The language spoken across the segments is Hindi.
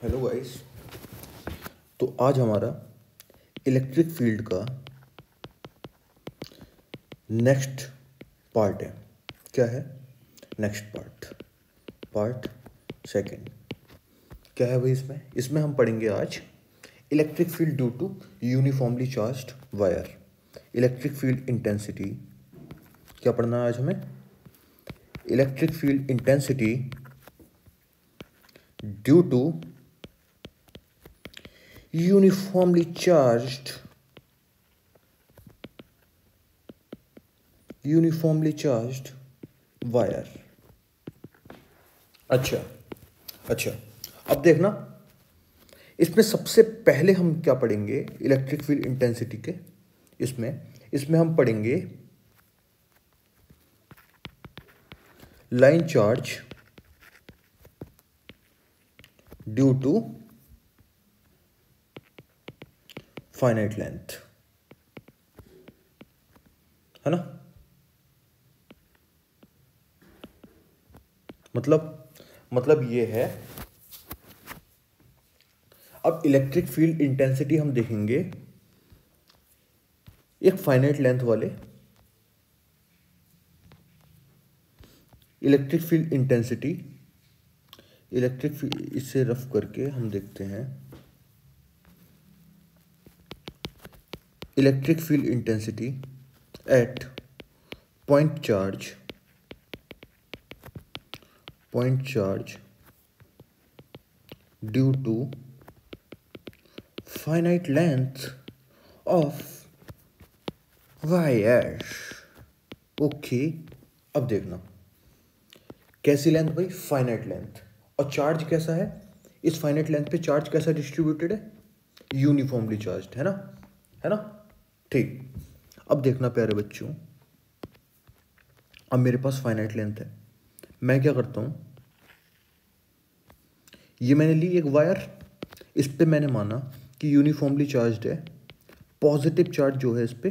Hello guys. तो आज हमारा इलेक्ट्रिक फील्ड का नेक्स्ट पार्ट है। क्या है नेक्स्ट पार्ट सेकंड। क्या है भाई? इसमें हम पढ़ेंगे आज electric field due to uniformly charged wire. Electric field intensity क्या पढ़ना है आज हमें? Electric field intensity due to uniformly charged wire. अच्छा, अब देखना, इसमें सबसे पहले हम क्या पढ़ेंगे इलेक्ट्रिक फील्ड इंटेंसिटी के। इसमें हम पढ़ेंगे line charge due to finite length, है ना? मतलब ये है। अब इलेक्ट्रिक फील्ड इंटेंसिटी हम देखेंगे एक फाइनाइट लेंथ वाले इलेक्ट्रिक फील्ड इंटेंसिटी। इससे रफ करके हम देखते हैं electric field intensity at point charge due to finite length of wire. Okay, अब देखना कैसी लेंथ भाई? Finite length. और चार्ज कैसा है? इस फाइनाइट लेंथ पे चार्ज कैसा डिस्ट्रीब्यूटेड है? यूनिफॉर्मली चार्ज्ड, है ना? ठीक। अब देखना प्यारे बच्चों, अब मेरे पास फाइनाइट लेंथ है। मैं क्या करता हूं, ये मैंने ली एक वायर, इस पे मैंने माना कि यूनिफॉर्मली चार्ज्ड है। पॉजिटिव चार्ज जो है इस पे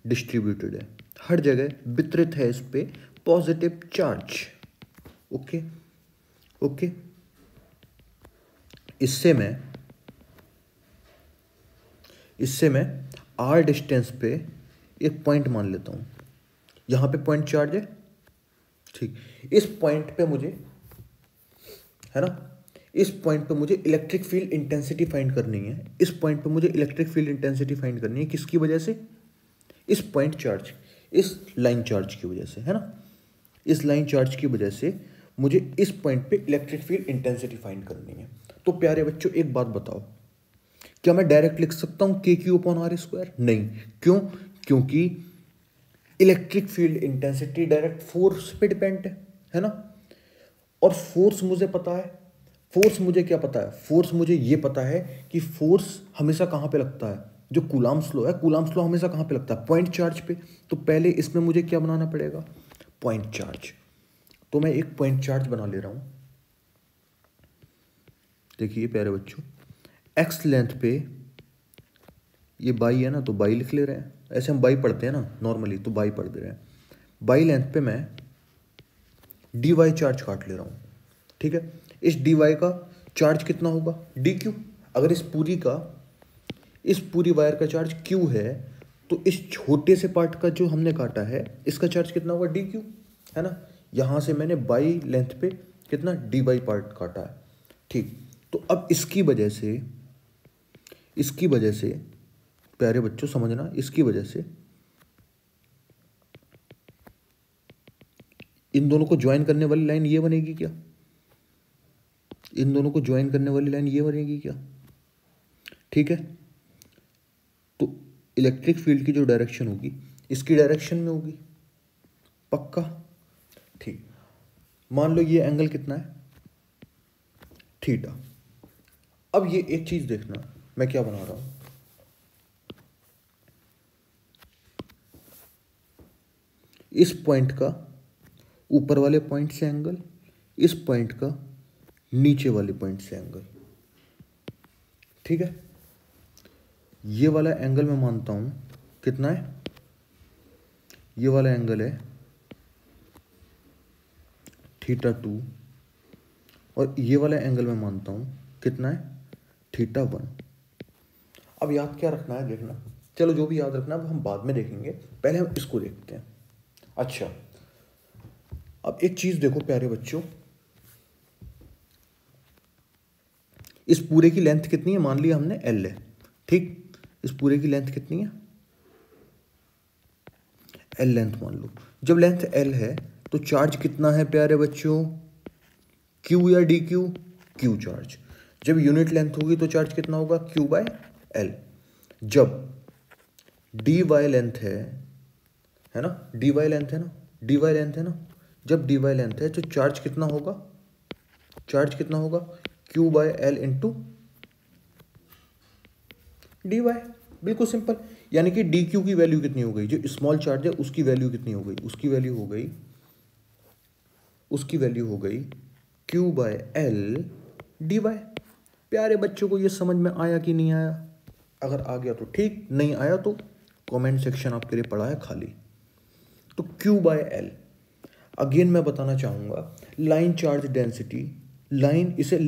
डिस्ट्रीब्यूटेड है, हर जगह वितरित है इस पे पॉजिटिव चार्ज। ओके, इससे मैं आर डिस्टेंस पे एक पॉइंट मान लेता हूं। यहां पे पॉइंट चार्ज है, ठीक। इस पॉइंट पे मुझे, है ना, इस पॉइंट पे मुझे इलेक्ट्रिक फील्ड इंटेंसिटी फाइंड करनी है। इस पॉइंट पे मुझे इलेक्ट्रिक फील्ड इंटेंसिटी फाइंड करनी है किसकी वजह से? इस पॉइंट चार्ज, इस लाइन चार्ज की वजह से, है ना? इस लाइन चार्ज की वजह से मुझे इस पॉइंट पे इलेक्ट्रिक फील्ड इंटेंसिटी फाइंड करनी है। तो प्यारे बच्चों एक बात बताओ, क्या मैं डायरेक्ट लिख सकता हूं KQ/R²? नहीं। क्यों? क्योंकि electric field intensity direct force पे डिपेंड है ना? और फोर्स मुझे पता है। फोर्स मुझे क्या पता है? फोर्स मुझे ये पता है कि फोर्स हमेशा कहां पे लगता है? जो कूलाम्स लॉ है, कूलाम्स लॉ हमेशा कहां पे लगता है? पॉइंट चार्ज पे। तो पहले इसमें मुझे क्या बनाना पड़ेगा? Point charge. तो मैं एक पॉइंट चार्ज बना ले रहा हूं। देखिए प्यारे बच्चों, एक्स लेंथ पे ये बाई है ना, तो बाई लिख ले रहे हैं। ऐसे हम बाई पढ़ते हैं ना नॉर्मली, तो बाई पढ़ दे रहे हैं। बाई लेंथ पे मैं डी वाई चार्ज काट ले रहा हूं, ठीक है? इस डी वाई का चार्ज कितना होगा? DQ। अगर इस पूरी वायर का चार्ज Q है, तो इस छोटे से पार्ट का जो हमने काटा है इसका चार्ज कितना होगा? DQ, है ना? यहां से मैंने बाई लेंथ पे कितना डी वाई पार्ट काटा है, ठीक। तो अब इसकी वजह से प्यारे बच्चों समझना, इसकी वजह से इन दोनों को ज्वाइन करने वाली लाइन ये बनेगी क्या? इन दोनों को ज्वाइन करने वाली लाइन ये बनेगी क्या? ठीक है। तो इलेक्ट्रिक फील्ड की जो डायरेक्शन होगी इसकी डायरेक्शन में होगी, पक्का? ठीक। मान लो ये एंगल कितना है? थीटा। अब ये एक चीज देखना, मैं क्या बना रहा हूं। इस पॉइंट का ऊपर वाले पॉइंट से एंगल, इस पॉइंट का नीचे वाले पॉइंट से एंगल, ठीक है? ये वाला एंगल मैं मानता हूं कितना है? ये वाला एंगल है θ2, और ये वाला एंगल मैं मानता हूं कितना है? थीटा 1। अब याद क्या रखना है देखना, चलो जो भी याद रखना है वो हम बाद में देखेंगे, पहले हम इसको देखते हैं। अच्छा, अब एक चीज देखो प्यारे बच्चों, इस पूरे की लेंथ कितनी है, मान लिया हमने L है, ठीक। इस पूरे की लेंथ कितनी है, L लेंथ मान लो। जब लेंथ L है तो चार्ज कितना है प्यारे बच्चों, Q या DQ, Q चार्ज। जब यूनिट लेंथ होगी तो चार्ज कितना होगा, Q बाय L। जब dy लेंथ है ना, dy लेंथ है ना, dy लेंथ है ना, जब dy लेंथ है तो चार्ज कितना होगा, चार्ज कितना होगा, Q by L into dy। बिल्कुल सिंपल, यानी कि dq की वैल्यू कितनी हो गई, जो स्मॉल चार्ज है उसकी वैल्यू कितनी हो गई, उसकी वैल्यू हो गई, उसकी वैल्यू हो गई Q बाय L dy। प्यारे बच्चों को ये समझ में आया कि नहीं आया, अगर आ गया तो ठीक, नहीं आया तो कमेंट सेक्शन आपके लिए पड़ा है खाली। तो Q बाय L, अगेन मैं बताना चाहूँगा, लाइन चार्ज डेंसिटी, लाइन, इसे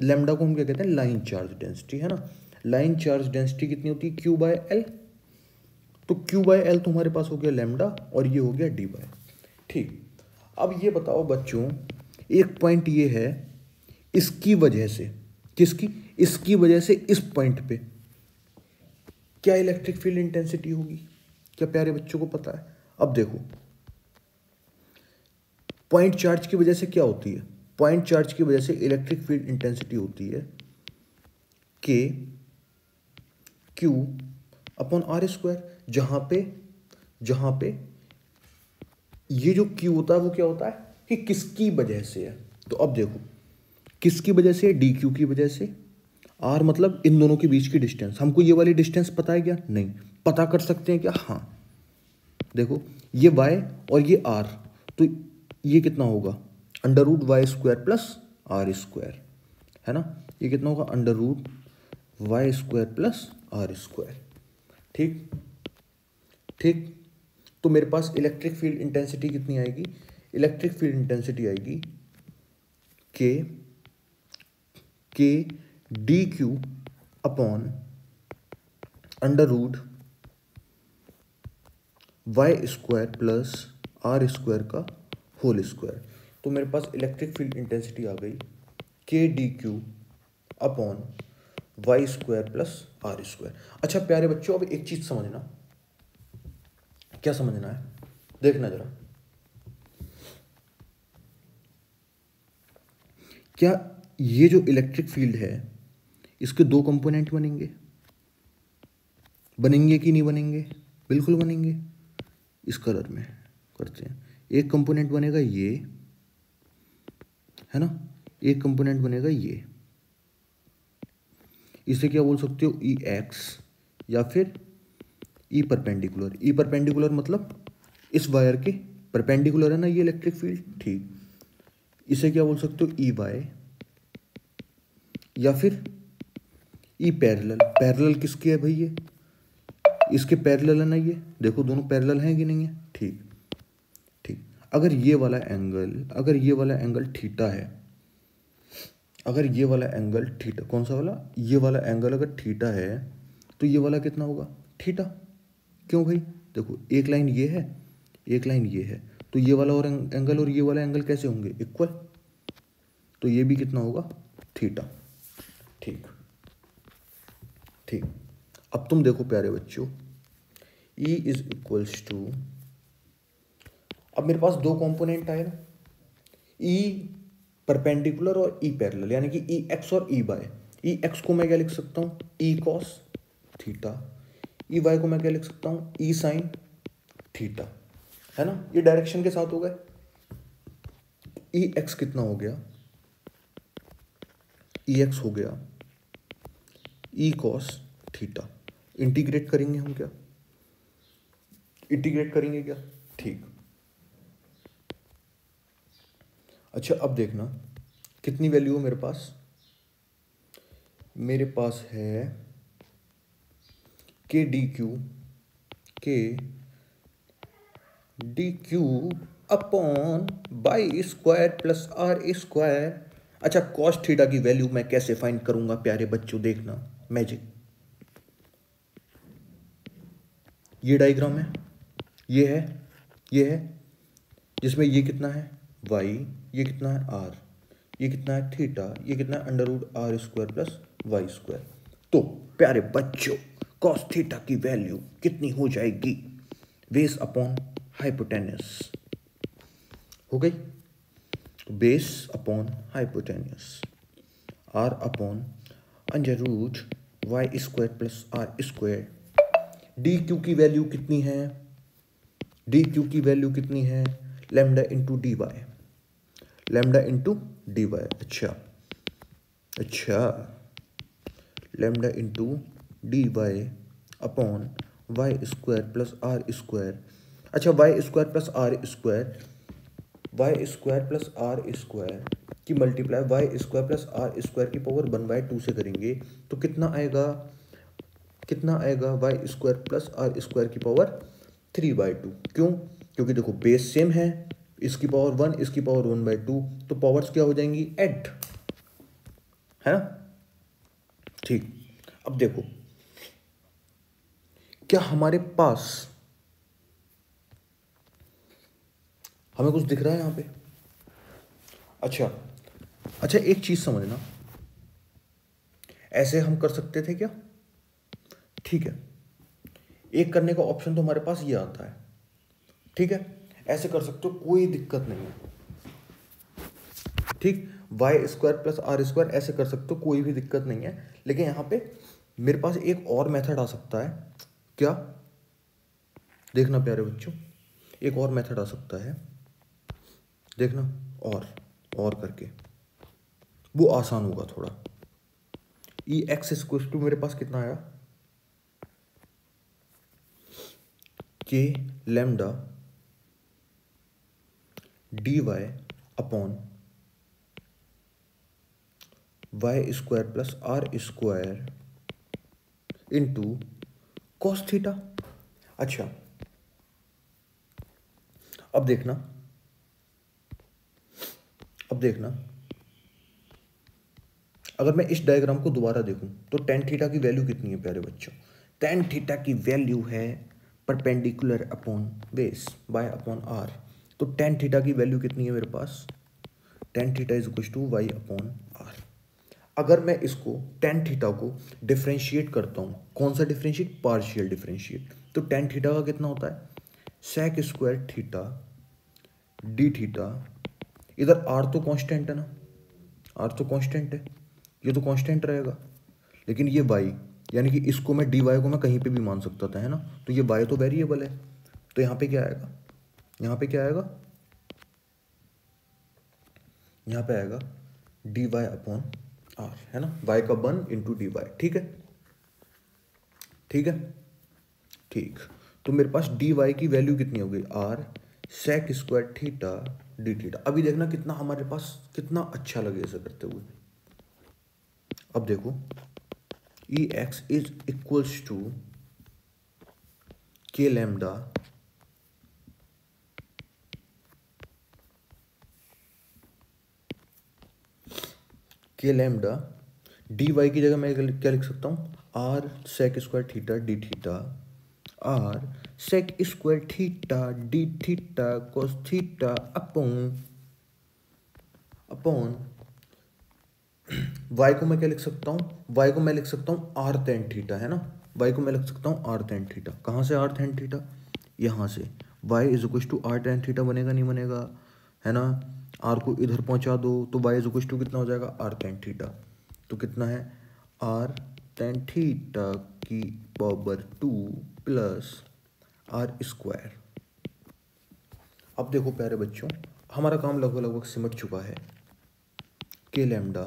लेमडा को हम क्या कहते हैं, लाइन चार्ज डेंसिटी, है ना। लाइन चार्ज डेंसिटी कितनी होती है, Q बाय L। तो Q बाय L तुम्हारे पास हो गया लेमडा और ये हो गया डी बाय, ठीक। अब ये बताओ बच्चों, एक पॉइंट ये है, इसकी वजह से, किसकी, इसकी वजह से इस पॉइंट पे क्या इलेक्ट्रिक फील्ड इंटेंसिटी होगी, क्या प्यारे बच्चों को पता है। अब देखो, पॉइंट चार्ज की वजह से क्या होती है, पॉइंट चार्ज की वजह से इलेक्ट्रिक फील्ड इंटेंसिटी होती है के क्यू अपॉन आर स्क्वायर। जहां पे ये जो क्यू होता है वो क्या होता है कि किसकी वजह से है। तो अब देखो, किसकी वजह से, डी क्यू की वजह से। आर मतलब इन दोनों के बीच की डिस्टेंस, हमको ये वाली डिस्टेंस पता है क्या, नहीं पता, कर सकते हैं क्या, हाँ। देखो ये y और ये r, तो ये कितना होगा, under root y square plus r square, है ना। ये कितना होगा, under root y square plus r square, ठीक ठीक। तो मेरे पास इलेक्ट्रिक फील्ड इंटेंसिटी कितनी आएगी, इलेक्ट्रिक फील्ड इंटेंसिटी आएगी k d q upon under root y square plus r square का होल स्क्वायर। तो मेरे पास इलेक्ट्रिक फील्ड इंटेंसिटी आ गई k d q upon y square plus r square. अच्छा प्यारे बच्चों, अब एक चीज समझना, क्या समझना है, देखना जरा, क्या ये जो इलेक्ट्रिक फील्ड है इसके दो कंपोनेंट बनेंगे, बनेंगे कि नहीं बनेंगे, बिल्कुल बनेंगे। इस कलर में करते हैं, एक कंपोनेंट बनेगा ये, है ना, एक कंपोनेंट बनेगा ये। इसे क्या बोल सकते हो, ई एक्स या फिर ई परपेंडिकुलर। ई परपेंडिकुलर मतलब इस वायर के परपेंडिकुलर है ना ये इलेक्ट्रिक फील्ड, ठीक। इसे क्या बोल सकते हो, ई वाई या फिर ई पैरेलल। पैरेलल किसके है भाई, ये इसके पैरेलल है ना, ये देखो दोनों पैरेलल हैं कि नहीं है, ठीक ठीक। अगर ये वाला एंगल थीटा है, अगर ये वाला एंगल थीटा, कौन सा वाला, ये वाला एंगल अगर थीटा है तो ये वाला कितना होगा, थीटा। क्यों भाई, देखो एक लाइन ये है, एक लाइन ये है, तो ये वाला और एंगल और ये वाला एंगल कैसे होंगे, इक्वल। तो ये भी कितना होगा, थीटा, ठीक ठीक। अब तुम देखो प्यारे बच्चों, E इज इक्वल्स टू, अब मेरे पास दो कंपोनेंट आए ना, E परपेंडिकुलर और E पैरेलल, यानी कि ई एक्स और ई वाई। ई एक्स को मैं क्या लिख सकता हूँ, E cos theta. E y को मैं क्या लिख सकता हूँ, ई साइन थीटा, है ना, ये डायरेक्शन के साथ हो गए। ई एक्स कितना हो गया, ई एक्स हो गया ई कॉस थीटा। इंटीग्रेट करेंगे हम, क्या इंटीग्रेट करेंगे क्या, ठीक। अच्छा अब देखना कितनी वैल्यू है मेरे पास, मेरे पास है k d q upon y square plus r square. अच्छा, कॉस थीटा की वैल्यू मैं कैसे फाइंड करूंगा प्यारे बच्चों, देखना मैजिक। ये डायग्राम है, ये है, ये है, जिसमें ये कितना है y, ये कितना है r, ये कितना है थीटा, ये कितना है √r² प्लस वाई स्क्वायर। तो प्यारे बच्चों कॉस थीटा की वैल्यू कितनी हो जाएगी, बेस अपॉन हाइपोटेन्यूस हो गई, base upon hypotenuse r upon √y² plus r²। D q की वैल्यू कितनी है, डी क्यू की वैल्यू कितनी है, lambda into d y, lambda into d y. अच्छा अच्छा, lambda into d y upon y² plus r²। अच्छा, y² plus r², y² plus r² की मल्टीप्लाई y² प्लस r² की पावर 1/2 से करेंगे तो कितना आएगा, कितना आएगा, y² प्लस r² की पावर 3/2। क्यों, क्योंकि देखो बेस सेम है, इसकी पावर 1, इसकी पावर 1/2, तो पावर्स क्या हो जाएंगी, ऐड, है ना। ठीक, अब देखो क्या हमारे पास, हमें कुछ दिख रहा है यहां पे। अच्छा अच्छा, एक चीज समझना, ऐसे हम कर सकते थे क्या, ठीक है, एक करने का ऑप्शन तो हमारे पास ये आता है, ठीक है, ऐसे कर सकते हो, कोई दिक्कत नहीं है, ठीक, y² प्लस r² ऐसे कर सकते हो, कोई भी दिक्कत नहीं है। लेकिन यहाँ पे मेरे पास एक और मेथड आ सकता है, क्या, देखना प्यारे बच्चों, एक और मेथड आ सकता है, देखना, और करके वो आसान होगा थोड़ा। ई एक्स इक्वल टू मेरे पास कितना आया, k lambda d y upon y² plus r² into cos theta. अच्छा, अब देखना, अब देखना, अगर मैं इस डायग्राम को दोबारा देखूं तो tan थीटा की वैल्यू कितनी है प्यारे बच्चों, tan थीटा की वैल्यू है perpendicular upon base by upon r। तो tan थीटा की वैल्यू कितनी है मेरे पास, tan theta is equal to y upon r। अगर मैं इसको tan थीटा को डिफ्रेंशिएट करता हूँ, कौन सा डिफ्रेंशिएट, पार्शियल डिफ्रेंशिएट, तो tan थीटा का कितना होता है, sec² थीटा डी थीटा, इधर r तो कांस्टेंट है ना, r तो कांस्टेंट है, ये तो कांस्टेंट रहेगा, लेकिन ये y, यानी कि इसको मैं dy को मैं कहीं पे भी मान सकता था, है ना, तो ये y तो वेरिएबल है, तो यहाँ पे क्या आएगा, यहाँ पे क्या आएगा, यहाँ पे आएगा dy अपॉन r, है ना, y का 1 इंटू dy, ठीक है, ठीक है, ठीक। तो मेरे पास dy की वैल्यू कितनी हो गई, r sec² theta d theta. अभी देखना कितना हमारे पास, कितना अच्छा लगे ऐसा करते हुए। अब देखो E x is equals to k lambda d y की जगह मैं क्या लिख सकता हूँ, r sec² theta d theta, r sec² theta d theta cos theta upon y को मैं क्या लिख सकता हूँ, y को मैं लिख सकता हूँ r tan थीटा, है ना, y को मैं लिख सकता हूँ r tan थीटा। कहाँ से r tan थीटा, यहाँ से y is equal to r tan theta बनेगा, नहीं बनेगा, है ना, r को इधर पहुँचा दो तो y इज इक्वल टू कितना हो जाएगा, r tan थीटा। तो कितना है, r tan थीटा की पावर 2 प्लस r²। अब देखो प्यारे बच्चों, हमारा काम लगभग लगभग सिमट चुका है, k lambda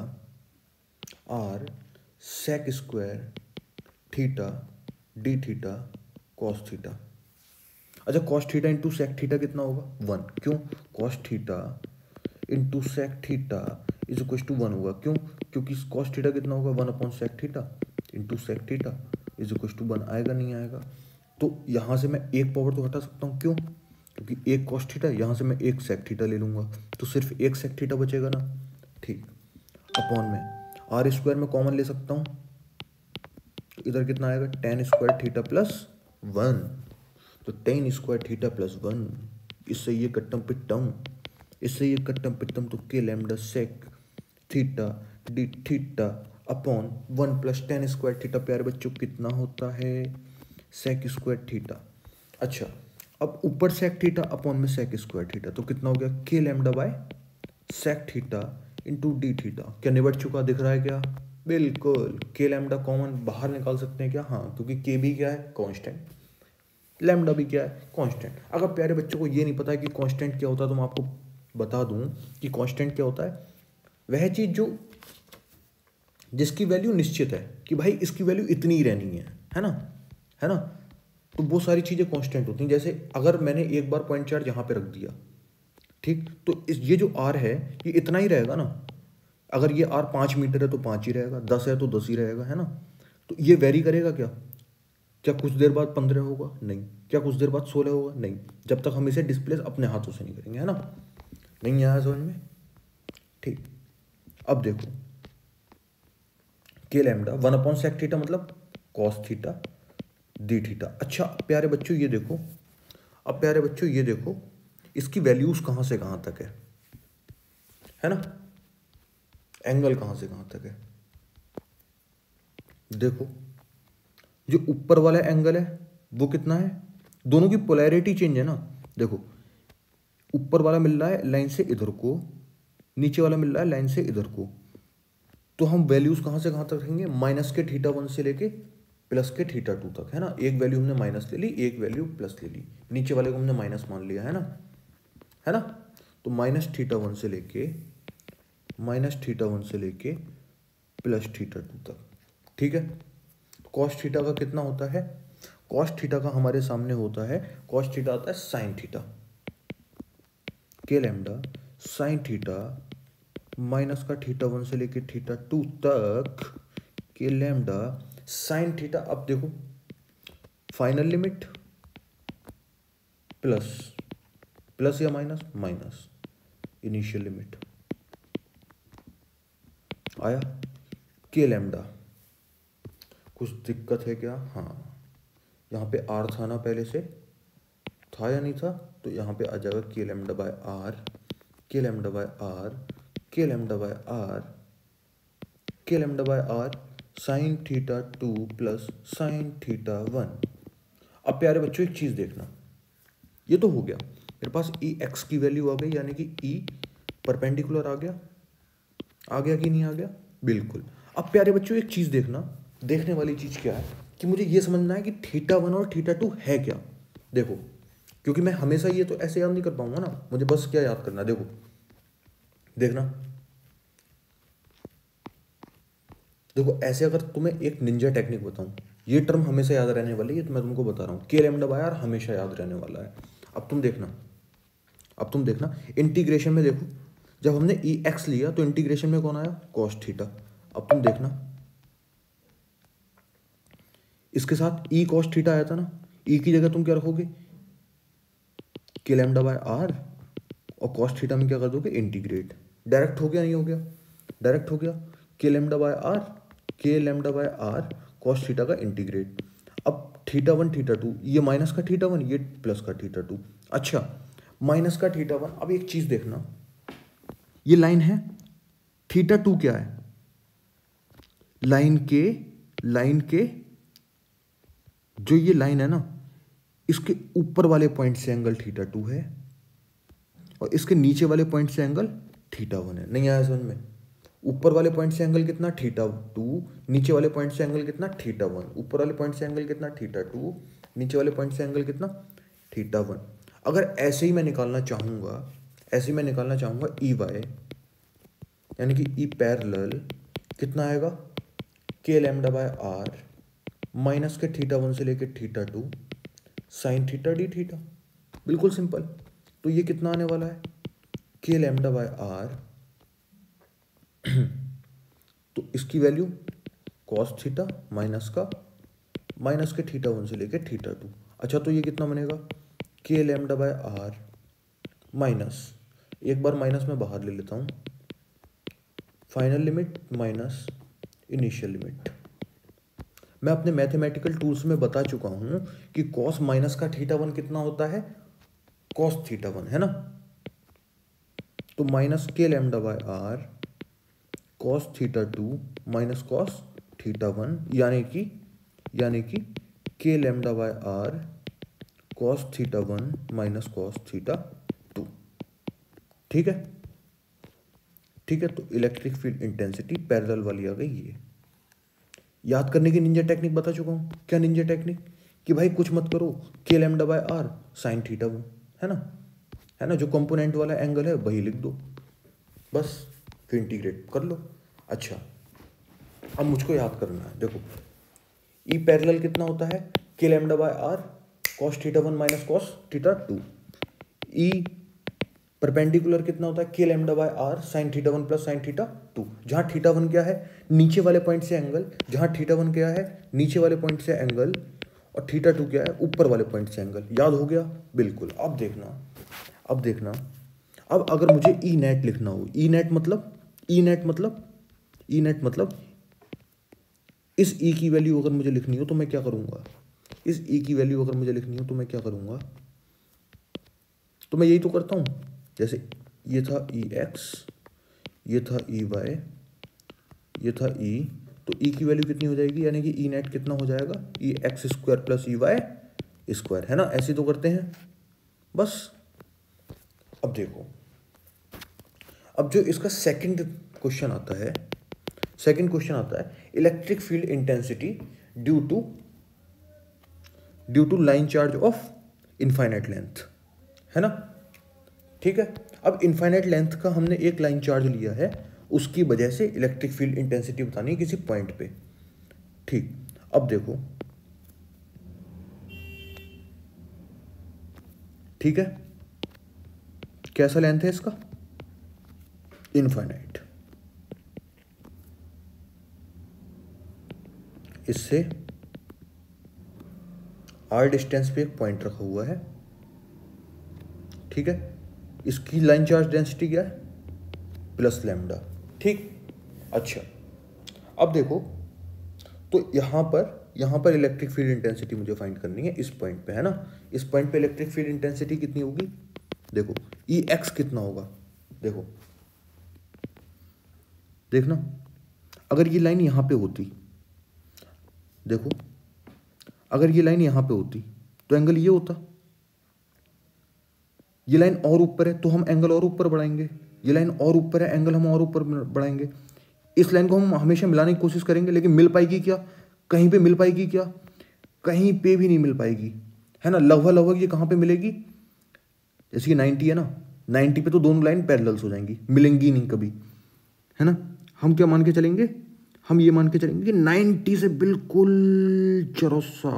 r sec² theta d theta cos theta. अच्छा, cos theta into sec theta कितना होगा, 1, क्यों, cos theta into sec theta is equal to 1 होगा, क्यों, क्योंकि कॉस थीटा कितना होगा, 1 upon sec theta into sec theta is equal to 1, आएगा नहीं आएगा। तो यहाँ से मैं एक पावर तो हटा सकता हूँ, क्यों, क्योंकि एक कॉस थीटा, यहाँ से मैं एक सेक थीटा ले लूँगा तो सिर्फ एक सेक थीटा बचेगा ना, ठीक। अपॉन में आर स्क्वायर में कॉमन ले सकता हूँ, इधर कितना आएगा tan square theta plus one, तो tan square theta plus one, इससे ये कट्टम पिट्टम, इससे ये कट्टम पिट्टम, तो k lambda sec theta d theta upon one plus tan square theta. प्यारे बच्चों कितना होता है सेक स्क्वायर थीटा। अच्छा अब ऊपर सेक थीटा अपॉन में सेक स्क्वायर थीटा, तो कितना हो गया k lambda by sec theta into d theta. क्या निबट चुका, दिख रहा है क्या? बिल्कुल, के लैम्डा कॉमन बाहर निकाल सकते हैं क्या? हाँ, क्योंकि के भी क्या है कांस्टेंट, लैम्डा भी क्या है कांस्टेंट। अगर प्यारे बच्चों को ये नहीं पता है कि कांस्टेंट क्या होता है तो मैं आपको बता दूं कि कांस्टेंट क्या होता है। वह चीज़ जो जिसकी वैल्यू निश्चित है कि भाई इसकी वैल्यू इतनी ही रहनी है ना, है ना, तो वो सारी चीज़ें कांस्टेंट होती हैं। जैसे अगर मैंने एक बार पॉइंट चार्ज यहाँ पे रख दिया, ठीक, तो ये जो आर है ये इतना ही रहेगा ना। अगर ये आर 5 मीटर है तो 5 ही रहेगा, 10 है तो 10 ही रहेगा, है ना। तो ये वेरी करेगा क्या? क्या कुछ देर बाद 15 होगा? नहीं। क्या कुछ देर बाद 16 होगा? नहीं, जब तक हम इसे डिस्प्लेस अपने हाथों से नहीं करेंगे, है ना। नहीं आया समझ में? ठीक, अब देखो k lambda one upon sec theta मतलब कॉस थीटा डी थीटा। अच्छा प्यारे बच्चों ये देखो, अब प्यारे बच्चों ये देखो इसकी वैल्यूज कहाँ से कहाँ तक है ना, एंगल कहाँ से कहाँ तक है। देखो जो ऊपर वाला एंगल है वो कितना है, दोनों की पोलैरिटी चेंज है ना। देखो ऊपर वाला मिल रहा है लाइन से इधर को, नीचे वाला मिल रहा है लाइन से इधर को, तो हम वैल्यूज कहाँ से कहाँ तक रखेंगे, माइनस के थीटा वन से लेके प्लस के थीटा टू तक, है ना। एक वैल्यू हमने माइनस ले ली, एक वैल्यू प्लस ले ली, नीचे वाले को हमने माइनस मान लिया, है ना। तो माइनस थीटा वन से लेके प्लस थीटा टू तक, ठीक है। कॉस थीटा का कितना होता है, कॉस थीटा का हमारे सामने होता है, कॉस थीटा आता है साइन थीटा, के लैम्डा साइन थीटा माइनस का थीटा वन से लेके थीटा टू तक के लैम्डा साइन थीटा। अब देखो फाइनल लिमिट प्लस या माइनस इनिशियल लिमिट आया। के लैम्डा कुछ दिक्कत है क्या? हाँ, यहाँ पे आर था ना, पहले से था या नहीं था, तो यहाँ पे आ जाएगा k lambda by r, k lambda by r, k lambda by r, k lambda by r sine theta two plus sine theta one. अब प्यारे बच्चों एक चीज़ देखना, ये तो हो गया मेरे पास ई एक्स की वैल्यू आ गई, यानी कि ई परपेंडिकुलर आ गया कि नहीं आ गया? बिल्कुल। अब प्यारे बच्चों एक चीज़ देखना, देखने वाली चीज़ क्या है कि मुझे ये समझना है कि थीटा वन और थीटा टू है क्या। देखो क्योंकि मैं हमेशा ये तो ऐसे याद नहीं कर पाऊंगा ना, मुझे बस क्या याद करना, देखो देखना, देखो ऐसे अगर तुम्हें एक निंजा टेक्निक बताऊं, ये टर्म हमेशा याद रहने वाली है, तो मैं तुमको बता रहा हूँ के लैम्डा बाय आर हमेशा याद रहने वाला है। अब तुम देखना इंटीग्रेशन में, देखो जब हमने ई एक्स लिया तो इंटीग्रेशन में कौन आया, कॉस थीटा। अब तुम देखना इसके साथ ई कॉस थीटा आया था ना, ई की जगह तुम क्या रखोगे, के लैम्डा बाय आर, और कॉस थीटा में क्या कर दोगे, इंटीग्रेट। डायरेक्ट हो गया, नहीं हो गया? डायरेक्ट हो गया, k lambda by r cos theta का इंटीग्रेट। अब थीटा वन थीटा टू, ये माइनस का थीटा वन, ये प्लस का थीटा टू। अच्छा माइनस का थीटा वन, अब एक चीज देखना, ये लाइन है, थीटा टू क्या है, लाइन के जो ये लाइन है ना, इसके ऊपर वाले पॉइंट से एंगल थीटा टू है और इसके नीचे वाले पॉइंट से एंगल थीटा वन है। नहीं आया समझ में? ऊपर वाले पॉइंट से एंगल कितना, थीटा टू, नीचे वाले पॉइंट से एंगल कितना, थीटा वन। ऊपर वाले पॉइंट से एंगल कितना, थीटा टू, नीचे वाले पॉइंट से एंगल कितना, थीटा वन। अगर ऐसे ही मैं निकालना चाहूंगा ई वाई, यानी कि ई पैरेलल कितना आएगा, k lambda by are minus के थीटा वन से लेके theta two sine theta d theta. बिल्कुल सिंपल। तो ये कितना आने वाला है, के लैम्डा बाय आर, तो इसकी वैल्यू कॉस थीटा माइनस के थीटा वन से लेके थीटा टू। अच्छा तो ये कितना बनेगा, के लैम्डा बाय आर माइनस, एक बार माइनस में बाहर ले लेता हूँ, final limit minus initial limit. मैं अपने मैथमेटिकल टूल्स में बता चुका हूं कि कॉस माइनस का थीटा वन कितना होता है, कॉस थीटा वन, है ना। तो minus k lambda by r cos theta two minus cos theta one, यानी कि k lambda by r cos theta one minus cos theta two. ठीक है, ठीक है। तो इलेक्ट्रिक फील्ड इंटेंसिटी पैरेलल वाली आ गई। ये याद करने की निंजा टेक्निक बता चुका हूं। क्या निंजा टेक्निक? कि भाई कुछ मत करो, k lambda by r sine theta one, है ना, जो कंपोनेंट वाला एंगल है वही लिख दो, बस फिर इंटीग्रेट कर लो। अच्छा, अब मुझको याद करना है, देखो ई पैरेलल कितना होता है, k lambda by r cos theta one minus cos theta two. E perpendicular कितना होता है, k lambda by r sine theta one plus sine theta two. जहां थीटा वन क्या है, नीचे वाले पॉइंट से एंगल, जहां थीटा वन क्या है, नीचे वाले पॉइंट से एंगल, और थीटा टू क्या है, ऊपर वाले पॉइंट से एंगल। याद हो गया? बिल्कुल। अब देखना, अब अगर मुझे ई नेट लिखना हो, ई नेट मतलब इस ई की वैल्यू अगर मुझे लिखनी हो तो मैं क्या करूंगा, इस ई की वैल्यू अगर मुझे लिखनी हो तो मैं क्या करूंगा, तो मैं यही तो करता हूं। जैसे ये था ई एक्स, ये था ई वाई, ये था ई, तो ई की वैल्यू कितनी हो जाएगी, यानी कि ई नेट कितना हो जाएगा, E x square plus E y square, है ना। ऐसे तो करते हैं बस। अब देखो, अब जो इसका सेकंड क्वेश्चन आता है, electric field intensity due to line charge of infinite length, है ना। ठीक है, अब इनफाइनाइट लेंथ का हमने एक लाइन चार्ज लिया है, उसकी वजह से इलेक्ट्रिक फील्ड इंटेंसिटी बतानी है किसी पॉइंट पे। ठीक, अब देखो, ठीक है, कैसा लेंथ है इसका, इनफाइनाइट। इससे आर डिस्टेंस पे एक पॉइंट रखा हुआ है, ठीक है। इसकी लाइन चार्ज डेंसिटी क्या है, प्लस लैम्डा। ठीक, अच्छा, अब देखो, तो यहां पर इलेक्ट्रिक फील्ड इंटेंसिटी मुझे फाइंड करनी है इस पॉइंट पे, है ना। इस पॉइंट पे इलेक्ट्रिक फील्ड इंटेंसिटी कितनी होगी, देखो ई एक्स कितना होगा, देखना, अगर ये लाइन यहां पे होती, देखो अगर ये लाइन यहां पे होती तो एंगल ये होता। ये लाइन और ऊपर है तो हम एंगल और ऊपर बढ़ाएंगे, ये लाइन और ऊपर है, एंगल हम और ऊपर बढ़ाएंगे। इस लाइन को हम हमेशा मिलाने की कोशिश करेंगे, लेकिन मिल पाएगी क्या, कहीं पे मिल पाएगी क्या, कहीं पे भी नहीं मिल पाएगी, है ना। लगभग ये कहाँ पे मिलेगी, जैसे कि 90 है ना, 90 पे तो दोनों लाइन पैरेलल्स हो जाएंगी, मिलेंगी नहीं कभी, है ना। हम क्या मान के चलेंगे, हम ये मान के चलेंगे कि 90 से बिल्कुल चरौसा,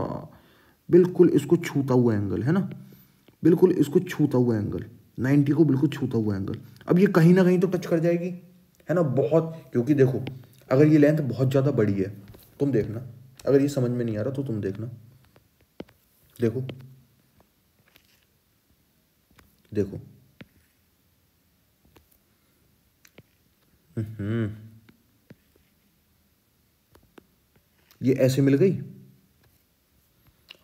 बिल्कुल इसको छूता हुआ एंगल, है ना, बिल्कुल इसको छूता हुआ एंगल, 90 को बिल्कुल छूता हुआ एंगल। अब ये कहीं ना कहीं तो टच कर जाएगी, है ना, बहुत, क्योंकि देखो अगर ये लेंथ बहुत ज़्यादा बड़ी है, तुम देखना, अगर ये समझ में नहीं आ रहा तो तुम देखना, देखो ये ऐसे मिल गई।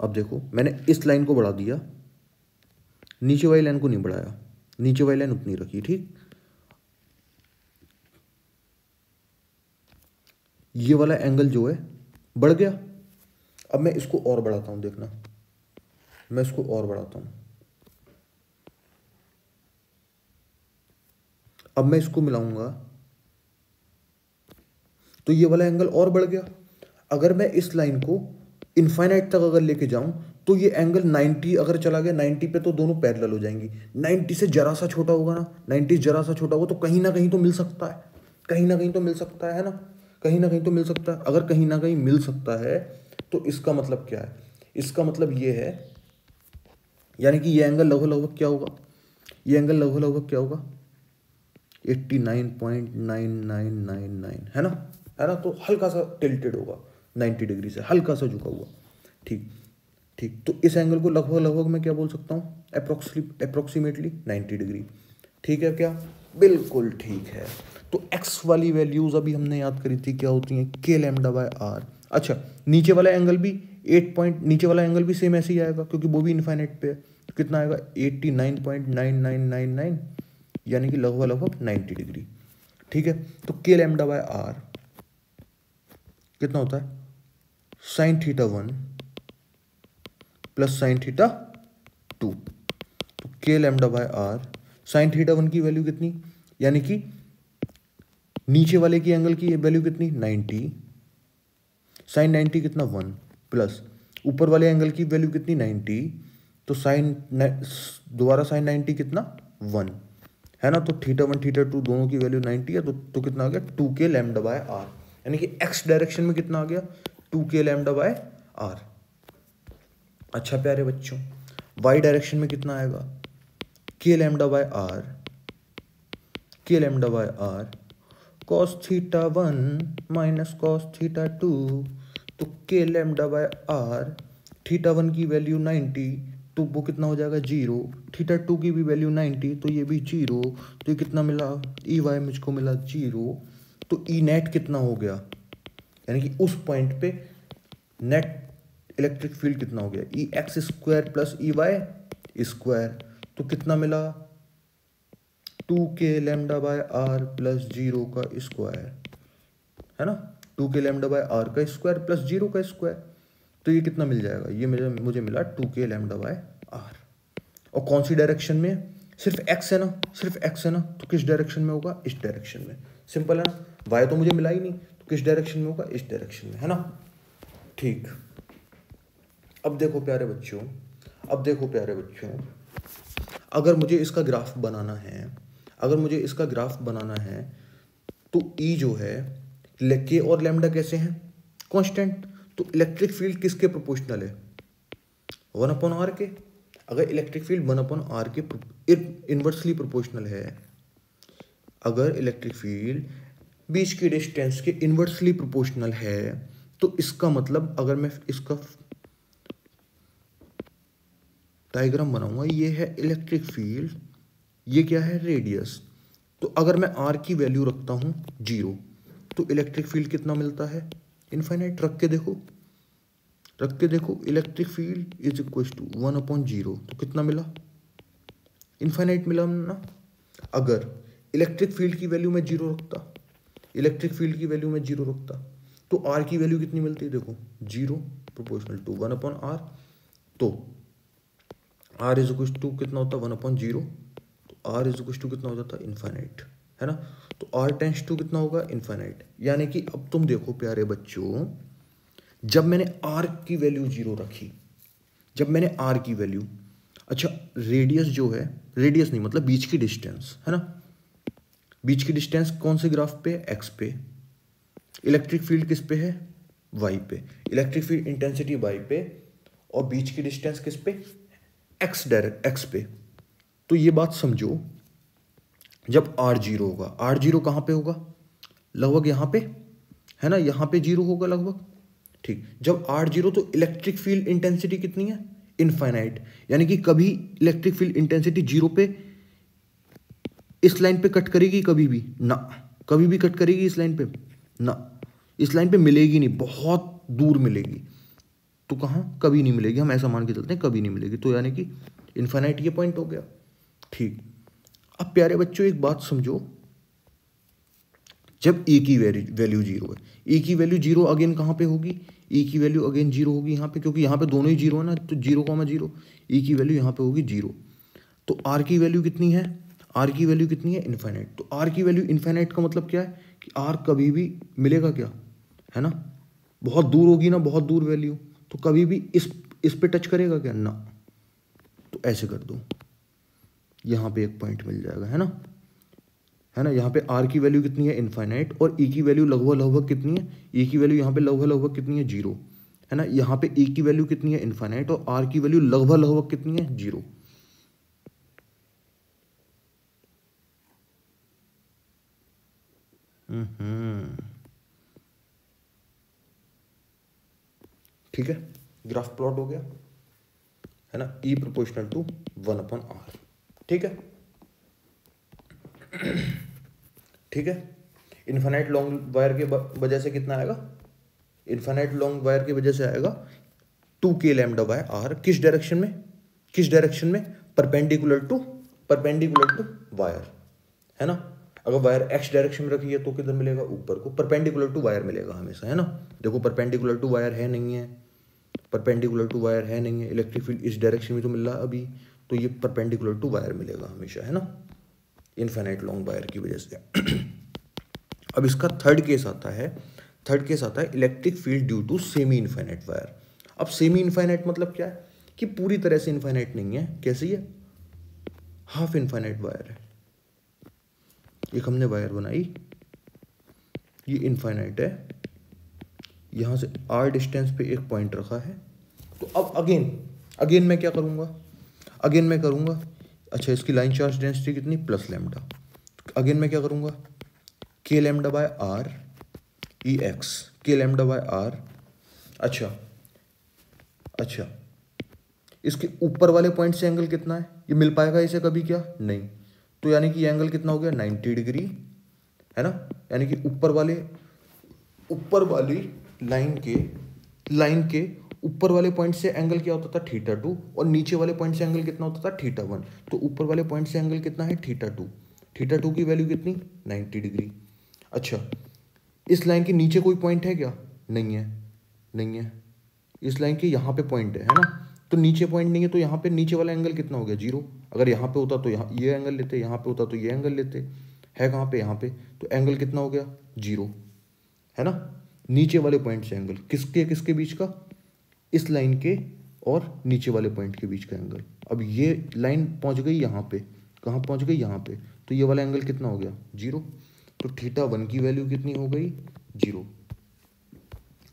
अब देखो मैंने इस लाइन को बढ़ा दिया, नीचे वाली लाइन को नहीं बढ़ाया, नीचे वाली लाइन उतनी रखी, ठीक। ये वाला एंगल जो है बढ़ गया। अब मैं इसको और बढ़ाता हूं, देखना, मैं इसको और बढ़ाता हूं, अब मैं इसको मिलाऊंगा तो ये वाला एंगल और बढ़ गया। अगर मैं इस लाइन को इनफाइनाइट तक अगर लेके जाऊं तो ये एंगल 90 अगर चला गया, 90 पे तो दोनों पैरेलल हो जाएंगी। 90 से जरा सा छोटा होगा ना, 90 जरा सा छोटा होगा तो कहीं ना कहीं तो मिल सकता है, कहीं ना कहीं तो मिल सकता है ना, कहीं ना कहीं तो मिल सकता है। अगर कहीं ना कहीं मिल सकता है तो इसका मतलब क्या है, इसका मतलब ये है, यानी कि ये एंगल लगभग क्या होगा, ये एंगल लगभग क्या होगा, 89.9999, है ना, तो हल्का सा टिल्टेड होगा 90 डिग्री से, हल्का सा झुका हुआ, ठीक। तो इस एंगल को लगभग मैं क्या बोल सकता हूँ, अप्रोक्सीमेटली 90 डिग्री। ठीक है क्या, बिल्कुल ठीक है। तो एक्स वाली वैल्यूज अभी हमने याद करी थी क्या होती हैं, के लैम्डा बाय आर। अच्छा, नीचे वाला एंगल भी 8 पॉइंट, नीचे वाला एंगल भी सेम ऐसे ही आएगा क्योंकि वो भी इनफाइनाइट पे है। तो कितना आएगा 89.9999, यानी कि लगभग लगभग 90 डिग्री। ठीक है, तो के लैम्डा बाय आर कितना होता है, sine theta 1 plus sine theta 2। तो k lambda by r, sine theta 1 की वैल्यू कितनी, यानी कि नीचे वाले की एंगल की वैल्यू कितनी 90, साइन 90 कितना 1, प्लस ऊपर वाले एंगल की वैल्यू कितनी 90, तो साइन दोबारा साइन 90 कितना 1 है ना। तो थीटा 1 थीटा 2 दोनों की वैल्यू 90 है, तो कितना आ गया 2k लैम्डा बाय आर, यानी कि एक्स डायरेक्शन में कितना आ गया 2k लैम्डा बाय आर। अच्छा प्यारे बच्चों, वाई डायरेक्शन में कितना आएगा k lambda by r, k lambda by r cos theta 1 minus cos theta 2, तो k lambda by r, theta 1 की वैल्यू 90 तो वो कितना हो जाएगा 0, थीटा 2 की भी वैल्यू 90 तो ये भी 0, तो ये कितना मिला ई वाई मुझको मिला 0। तो ई नेट कितना हो गया, यानी कि उस पॉइंट पे नेट इलेक्ट्रिक फील्ड कितना हो गया, E x square plus E y square, तो कितना मिला 2k lambda by are plus 0 का स्क्वायर, है ना, 2k लैम्डा बाय आर का स्क्वायर प्लस 0 का स्क्वायर। तो ये कितना मिल जाएगा, ये मुझे मिला 2k लैम्डा बाय आर। और कौन सी डायरेक्शन में, सिर्फ x है ना, सिर्फ x है ना, तो किस डायरेक्शन में होगा, इस डायरेक्शन में। सिंपल है ना, y तो मुझे मिला ही नहीं, तो किस डायरेक्शन में होगा, इस डायरेक्शन में, है ना। ठीक, अब देखो प्यारे बच्चों, अब देखो प्यारे बच्चों, अगर मुझे इसका ग्राफ बनाना है, अगर मुझे इसका ग्राफ बनाना है, तो ई जो है के और लैम्डा कैसे हैं, कांस्टेंट। तो इलेक्ट्रिक फील्ड किसके प्रोपोर्शनल है, 1/r के। अगर इलेक्ट्रिक फील्ड 1/r के इनवर्सली प्रोपोर्शनल है, अगर इलेक्ट्रिक फील्ड बीच की डिस्टेंस के इनवर्सली प्रोपोर्शनल है, तो इसका मतलब, अगर मैं इसका डायग्राम बनाऊंगा, ये है इलेक्ट्रिक फील्ड, ये क्या है रेडियस। तो अगर मैं r की वैल्यू रखता हूं 0, तो इलेक्ट्रिक फील्ड कितना मिलता है, इनफाइनाइट। रख के देखो, रख के देखो, electric field is equal to 1/0, तो कितना मिला, इनफाइनाइट मिला ना। अगर इलेक्ट्रिक फील्ड की वैल्यू में 0 रखता, इलेक्ट्रिक फील्ड की वैल्यू में 0 रखता, तो r की वैल्यू कितनी मिलती है, देखो 0 प्रोपोर्शनल टू 1/r, तो r इज इक्वल टू कितना होता है 1/0, तो r इज इक्वल टू कितना हो जाता है इनफाइनाइट, है ना। तो r टेंड्स टू कितना होगा इनफाइनाइट। यानी कि अब तुम देखो प्यारे बच्चों, जब मैंने r की वैल्यू 0 रखी, जब मैंने r की वैल्यू, अच्छा रेडियस जो है, रेडियस नहीं मतलब बीच की डिस्टेंस, है ना, बीच की डिस्टेंस कौन से ग्राफ पे, x पे। इलेक्ट्रिक फील्ड किस पे है, y पे। इलेक्ट्रिक फील्ड इंटेंसिटी y पे, और बीच की डिस्टेंस किस पे, x डायरेक्ट x पे। तो ये बात समझो, जब r 0 होगा, r 0 कहाँ पे होगा, लगभग यहाँ पे, है ना, यहाँ पे 0 होगा लगभग। ठीक, जब r 0 तो इलेक्ट्रिक फील्ड इंटेंसिटी कितनी है, इनफाइनाइट। यानी कि कभी इलेक्ट्रिक फील्ड इंटेंसिटी 0 पे इस लाइन पे कट करेगी, कभी भी ना, कभी भी कट करेगी इस लाइन पे ना, इस लाइन पे मिलेगी नहीं, बहुत दूर मिलेगी। तो कहाँ, कभी नहीं मिलेगी, हम ऐसा मान के चलते हैं कभी नहीं मिलेगी। तो यानी कि इनफाइनाइट ये पॉइंट हो गया। ठीक, अब प्यारे बच्चों एक बात समझो, जब ए की वैल्यू 0 है, ए की वैल्यू 0 अगेन कहाँ पे होगी, ए की वैल्यू अगेन 0 होगी यहाँ पे, क्योंकि यहाँ पे दोनों ही 0 है ना, तो 0,0, ए की वैल्यू यहाँ पे होगी 0। तो आर की वैल्यू कितनी है, आर की वैल्यू कितनी है इनफाइनाइट। तो आर की वैल्यू इनफाइनाइट का मतलब क्या है कि आर कभी भी मिलेगा क्या, है ना, बहुत दूर होगी ना, बहुत दूर वैल्यू, तो कभी भी इस पे टच करेगा क्या ना। तो ऐसे कर दो, यहाँ पे एक पॉइंट मिल जाएगा, है ना, है ना। यहाँ पे आर की वैल्यू कितनी है इनफाइनाइट, और ई की वैल्यू लगभग लगभग कितनी है, ई की वैल्यू यहाँ पे लगभग लगभग कितनी है 0, है ना। यहाँ पे ई की वैल्यू कितनी है इनफाइनाइट, और आर की वैल्यू लगभग लगभग कितनी है 0। ठीक है, ग्राफ प्लॉट हो गया, है ना, ई प्रोपोर्शनल टू 1/r। ठीक है, ठीक है। इन्फाइनाइट लॉन्ग वायर के वजह से कितना आएगा, इन्फाइनाइट लॉन्ग वायर की वजह से आएगा 2k लैम्डा बाय आर। किस डायरेक्शन में, किस डायरेक्शन में, परपेंडिकुलर टू वायर, है ना। अगर वायर एक्स डायरेक्शन में रखी है तो किधर मिलेगा, ऊपर को, परपेंडिकुलर टू वायर मिलेगा हमेशा, है ना। देखो परपेंडिकुलर टू वायर है नहीं है, परपेंडिकुलर टू वायर है नहीं है, इलेक्ट्रिक फील्ड इस डायरेक्शन में तो मिल रहा है अभी, तो ये परपेंडिकुलर टू वायर मिलेगा हमेशा, है ना, इनफाइनाइट लॉन्ग वायर की वजह से। अब इसका थर्ड केस आता है electric field due to semi infinite wire. अब सेमी इनफाइनाइट मतलब क्या है कि पूरी तरह से इनफाइनाइट नहीं है, कैसी है, हाफ इनफाइनाइट वायर है। एक हमने वायर बनाई, ये इनफाइनाइट है, यहां से आर डिस्टेंस पे एक पॉइंट रखा है। तो अब अगेन मैं क्या करूंगा, अगेन मैं करूंगा, अच्छा इसकी लाइन चार्ज डेंसिटी कितनी, प्लस लैम्डा। अगेन मैं क्या करूंगा, के lambda by r E x, के लैम्डा बाय आर। अच्छा इसके ऊपर वाले पॉइंट से एंगल कितना है, ये मिल पाएगा इसे कभी क्या, नहीं। तो यानी कि ये एंगल कितना हो गया, 90 डिग्री, है ना। यानी कि ऊपर वाली लाइन के ऊपर वाले पॉइंट से एंगल क्या होता था, θ2, और नीचे वाले पॉइंट से एंगल कितना होता था, θ1। तो ऊपर वाले पॉइंट से एंगल कितना है, θ2 की वैल्यू कितनी, 90 डिग्री। अच्छा इस लाइन के नीचे कोई पॉइंट है क्या, नहीं है। इस लाइन के यहाँ पे पॉइंट है ना, तो नीचे पॉइंट नहीं है, तो यहाँ पे नीचे वाला एंगल कितना हो गया, 0। अगर यहाँ पे होता तो यहाँ ये एंगल लेते, यहाँ पे होता तो ये एंगल लेते, है कहाँ पे, यहाँ पे, तो एंगल कितना हो गया, 0, है ना। नीचे वाले पॉइंट से एंगल किसके बीच का, इस लाइन के और नीचे वाले पॉइंट के बीच का एंगल। अब ये लाइन पहुँच गई यहाँ पे, कहाँ पहुँच गई, यहाँ पे, तो ये वाला एंगल कितना हो गया, 0। तो θ1 की वैल्यू कितनी हो गई, 0।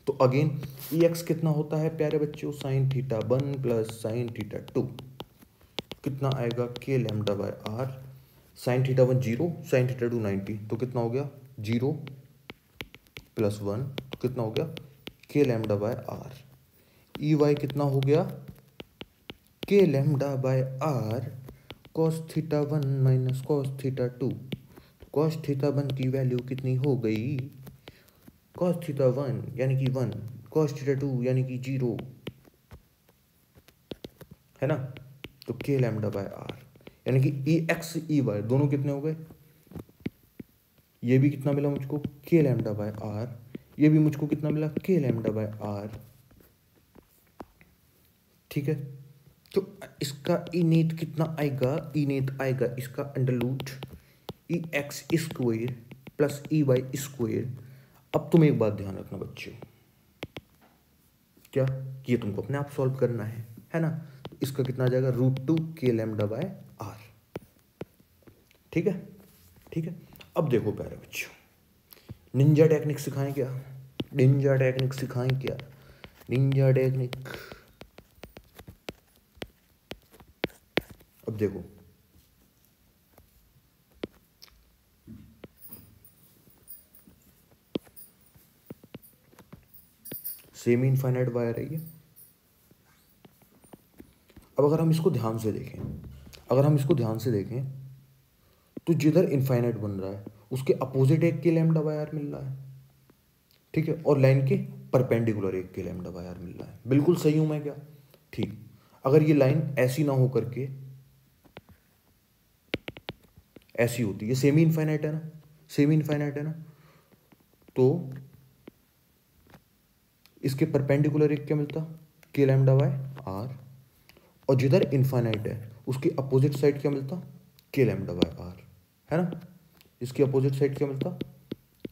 तो अगेन ई एक्स कितना होता है प्यारे बच्चों, साइन θ1 प्लस साइन θ2, कितना आएगा, k lambda by r. Sine θ1 0, sine θ2 90, तो कितना हो गया, 0 प्लस 1, तो कितना हो गया, k lambda by r. E y कितना हो गया, k lambda by r cos θ1 minus cos θ2। Cos θ1 की वैल्यू कितनी हो गई, कॉस θ1 यानी कि 1, कॉस θ2 यानी कि 0, है ना। तो के लैम्डा बाय आर यानी कि ई एक्स ई वाई दोनों कितने हो गए, ये भी कितना मिला मुझको, के लैम्डा बाय आर, ये भी मुझको कितना मिला, के लैम्डा बाय आर, ठीक है। तो इसका इनेट कितना आएगा, इनेट आएगा इसका under root E x square plus E y square. अब तुम एक बात ध्यान रखना बच्चों, क्या, ये तुमको अपने आप सॉल्व करना है ना। तो इसका कितना आ जाएगा, √2 के लैम्डा बाय आर, ठीक है। अब देखो प्यारे बच्चों, निंजा टेक्निक सिखाएं क्या, निंजा टेक्निक। अब देखो सेमी इनफाइनाइट वायर है ये। अब अगर हम इसको ध्यान से देखें, तो जिधर इनफाइनाइट बन रहा है उसके अपोजिट एक के लैम्डा बाय आर मिल रहा है, ठीक है, और लाइन के परपेंडिकुलर एक के लैम्डा बाय आर मिल रहा है। बिल्कुल सही हूं मैं क्या, ठीक। अगर ये लाइन ऐसी ना हो करके ऐसी होती, ये सेमी इनफाइनाइट है ना, तो इसके परपेंडिकुलर एक क्या मिलता, के लैम्डा बाय आर, और जिधर इनफाइनाइट है उसकी अपोजिट साइड क्या मिलता, के लैम्डा बाय आर, है ना। इसकी अपोजिट साइड क्या मिलता,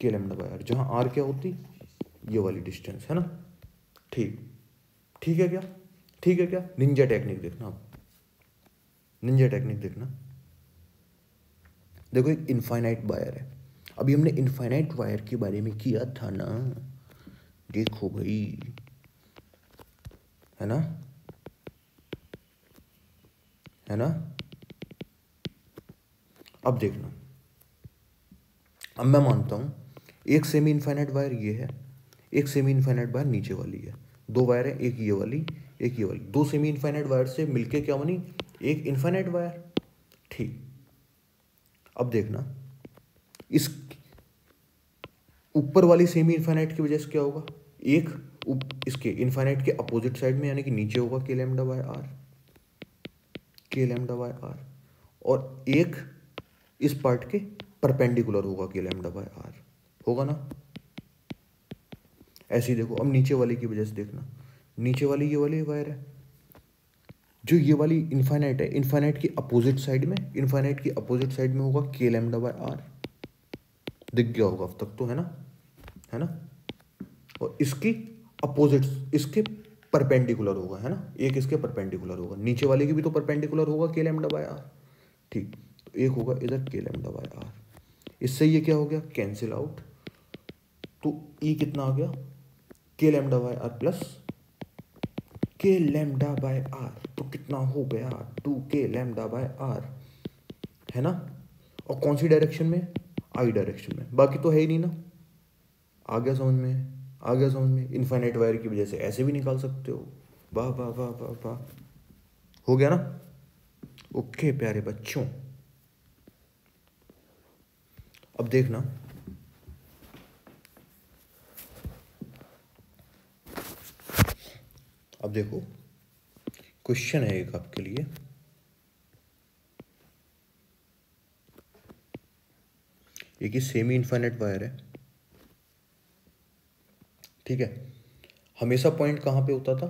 के लैम्डा बाय आर, जहां आर क्या होती, ये वाली डिस्टेंस, है ना। ठीक है क्या, निंजा टेक्निक देखना आप, देखो एक इनफाइनाइट वायर है, अभी हमने इनफाइनाइट वायर के बारे में किया था ना, देखो भाई, है ना। अब देखना, अब मैं मानता हूं एक सेमी इनफाइनाइट वायर ये है, एक सेमी इनफाइनाइट वायर नीचे वाली है, दो वायर है, एक ये वाली, दो सेमी इनफाइनाइट वायर से मिलके क्या बनी, एक इनफाइनाइट वायर, ठीक। अब देखना ऊपर वाली सेमी इन्फाइनाइट की वजह से क्या होगा, एक इसके इन्फाइनाइट के अपोजिट साइड में यानी कि नीचे होगा के lambda by r, k lambda by are, और एक इस पार्ट के परपेंडिकुलर होगा के लैम्डा बाय आर, होगा ना। ऐसे ही देखो अब नीचे वाली की वजह से देखना, नीचे वाली ये वाली वायर है, जो ये वाली इन्फाइनाइट है, इन्फाइनाइट की अपोजिट साइड में, इन्फाइनाइट की अपोजिट साइड में होगा के लैम्डा बाय आर, दिख गया होगा अब तक तो, है ना, है ना। और इसकी अपोजिट, इसके परपेंडिकुलर होगा, है ना, एक इसके परपेंडिकुलर होगा, नीचे वाले की भी तो परपेंडिकुलर होगा के लैम्डा बाय आर, ठीक। तो एक होगा इधर के लैम्डा बाय आर, इससे ये क्या हो गया, कैंसिल आउट। तो ई कितना आ गया, k lambda by are plus के लैम्डा बाय आर, तो कितना हो गया 2 के लैम्डा बाय आर, है ना। और कौन सी डायरेक्शन में, आई डायरेक्शन में, बाकी तो है ही नहीं ना। आ गया समझ में, आ गया समझ में। इनफाइनाइट वायर की वजह से ऐसे भी निकाल सकते हो, वाह वाह वाह वाह वाह, हो गया ना। ओके प्यारे बच्चों, अब देखना, अब देखो क्वेश्चन है एक आपके लिए, एक ही सेमी इनफाइनाइट वायर है, ठीक है। हमेशा पॉइंट कहाँ पे होता था,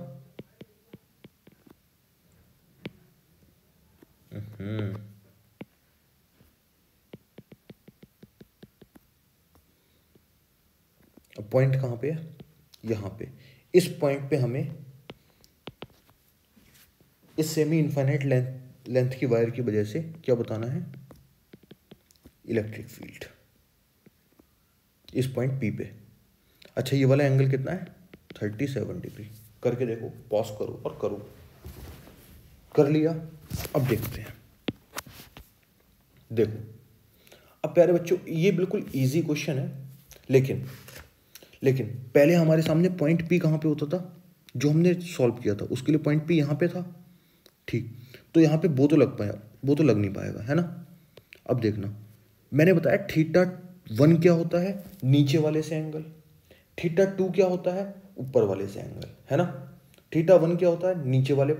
अब पॉइंट कहाँ पे है, यहाँ पे। इस पॉइंट पे हमें इस सेमी इनफाइनाइट लेंथ की वायर की वजह से क्या बताना है, इलेक्ट्रिक फील्ड इस पॉइंट पी पे। अच्छा ये वाला एंगल कितना है, 37 डिग्री। करके देखो, पॉज करो और करो, कर लिया। अब देखते हैं, देखो अब प्यारे बच्चों ये बिल्कुल इजी क्वेश्चन है, लेकिन पहले हमारे सामने पॉइंट पी कहाँ पे होता था, जो हमने सॉल्व किया था उसके लिए पॉइंट पी यहाँ पे था, ठीक। तो यहाँ पे वो तो लग पाया, वो तो लग नहीं पाएगा, है ना। अब देखना, मैंने बताया θ1 क्या होता है, नीचे वाले से एंगल, θ2 क्या होता है, ऊपर वाले से एंगल, है ना। θ1 क्या होता है, नीचे वाले,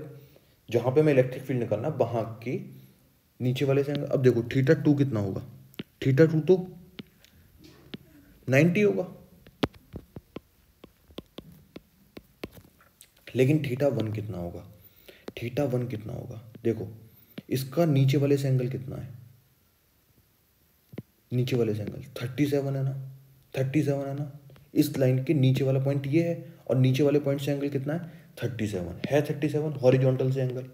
जहाँ पे मैं इलेक्ट्रिक फील्ड निकालना वहाँ की नीचे वाले से एंगल। अब देखो θ2 कितना होगा, θ2 तो 90 होगा, लेकिन θ1 कितना होगा, θ1 कितना होगा, देखो इसका नीचे वाले से एंगल कितना है, नीचे वाले से एंगल 37 है ना, 37 है ना। इस लाइन के नीचे वाला पॉइंट ये है, और नीचे वाले पॉइंट से एंगल कितना है, 37 है, 37 हॉरिजॉन्टल से एंगल,